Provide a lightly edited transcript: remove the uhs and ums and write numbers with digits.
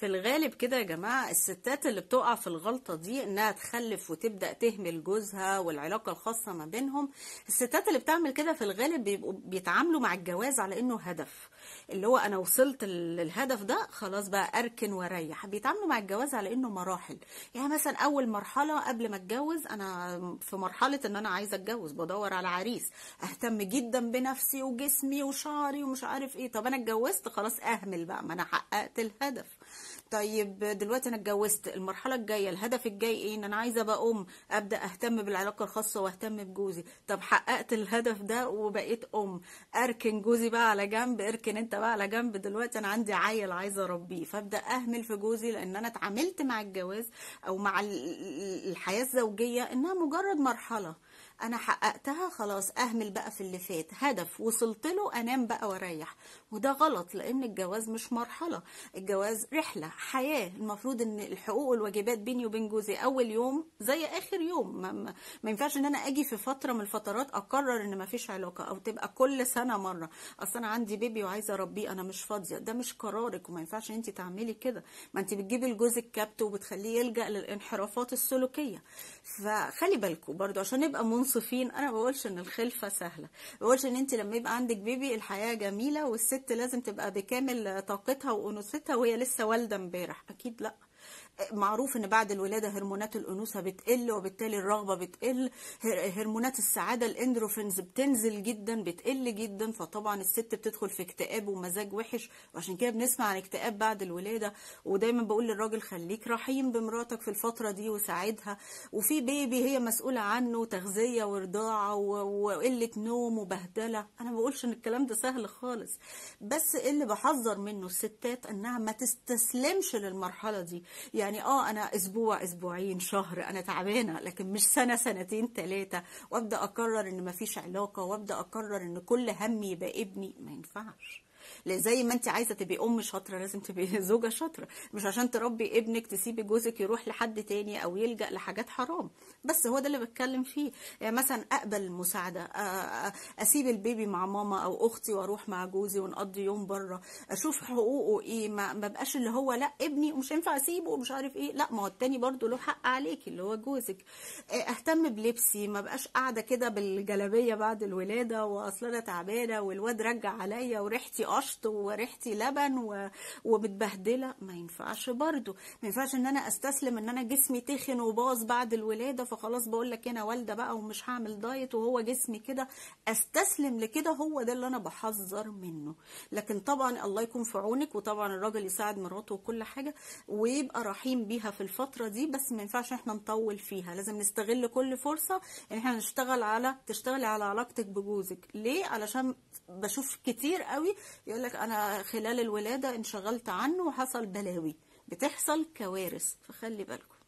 في الغالب كده يا جماعة الستات اللي بتقع في الغلطة دي انها تخلف وتبدأ تهمل جوزها والعلاقة الخاصة ما بينهم. الستات اللي بتعمل كده في الغالب بيبقوا بيتعاملوا مع الجواز على انه هدف، اللي هو انا وصلت للهدف ده خلاص بقى اركن واريح. بيتعاملوا مع الجواز على انه مراحل. يعني مثلا اول مرحلة قبل ما اتجوز، انا في مرحلة ان انا عايزة اتجوز بدور على عريس، اهتم جدا بنفسي وجسمي وشعري ومش عارف ايه. طب انا اتجوزت خلاص اهمل بقى، ما انا حققت الهدف. طيب دلوقتي انا اتجوزت، المرحله الجايه الهدف الجاي ايه؟ ان انا عايزه ابقى ابدا اهتم بالعلاقه الخاصه واهتم بجوزي. طب حققت الهدف ده وبقيت اركن جوزي بقى على جنب، اركن انت بقى على جنب، دلوقتي انا عندي عيل عايزه اربيه، فابدا اهمل في جوزي لان انا اتعاملت مع الجواز او مع الحياه الزوجيه انها مجرد مرحله انا حققتها، خلاص اهمل بقى في اللي فات. هدف وصلت له انام بقى واريح. وده غلط، لان الجواز مش مرحله، الجواز رحله حياه. المفروض ان الحقوق والواجبات بيني وبين جوزي اول يوم زي اخر يوم. ما ينفعش ان انا اجي في فتره من الفترات اقرر ان ما فيش علاقه، او تبقى كل سنه مره اصل انا عندي بيبي وعايزه اربيه انا مش فاضيه. ده مش قرارك، وما ينفعش انت تعملي كده. ما انت بتجيبي لجوزك كبت وبتخليه يلجأ للانحرافات السلوكيه. فخلي بالكم برضو عشان نبقى منصفين، انا ما بقولش ان الخلفه سهله، ما بقولش ان انت لما يبقى عندك بيبي الحياه جميله والست لازم تبقى بكامل طاقتها وانوثتها وهي لسه والده امبارح. اكيد لا. معروف ان بعد الولاده هرمونات الانوثه بتقل وبالتالي الرغبه بتقل، هرمونات السعاده الاندروفينز بتنزل جدا، بتقل جدا، فطبعا الست بتدخل في اكتئاب ومزاج وحش. وعشان كده بنسمع عن اكتئاب بعد الولاده. ودايما بقول للراجل خليك رحيم بمراتك في الفتره دي وساعدها، وفي بيبي هي مسؤوله عنه، تغذيه ورضاعه وقله نوم وبهدله. انا ما بقولش ان الكلام ده سهل خالص، بس اللي بحذر منه الستات انها ما تستسلمش للمرحله دي. يعني انا اسبوع اسبوعين شهر انا تعبانه، لكن مش سنه سنتين ثلاثه وابدا اقرر ان مفيش علاقه، وابدا اقرر ان كل همي يبقى ابني. ما ينفعش. زي ما انت عايزه تبقي ام شاطره لازم تبقي زوجه شاطره. مش عشان تربي ابنك تسيبي جوزك يروح لحد تاني او يلجأ لحاجات حرام. بس هو ده اللي بتكلم فيه. يعني مثلا اقبل المساعده، اسيب البيبي مع ماما او اختي واروح مع جوزي ونقضي يوم بره، اشوف حقوقه ايه، ما بقاش اللي هو لا ابني ومش هينفع اسيبه ومش عارف ايه. لا، ما هو التاني برضه له حق عليكي اللي هو جوزك. اهتم بلبسي، ما بقاش قاعده كده بالجلابيه بعد الولاده واصل انا تعبانه والواد رجع عليا وريحتي قشط وريحتي لبن ومتبهدله. ما ينفعش برضو. ما ينفعش ان انا استسلم ان انا جسمي تخن وباظ بعد الولاده، فخلاص بقول لك انا والده بقى ومش هعمل دايت وهو جسمي كده، استسلم لكده. هو ده اللي انا بحذر منه. لكن طبعا الله يكون في عونك، وطبعا الراجل يساعد مراته وكل حاجه ويبقى رحيم بيها في الفتره دي. بس ما ينفعش احنا نطول فيها، لازم نستغل كل فرصه ان احنا تشتغلي على علاقتك بجوزك. ليه؟ علشان بشوف كتير قوي يقول لك انا خلال الولاده انشغلت عنه وحصل بلاوي، بتحصل كوارث، فخلي بالكم.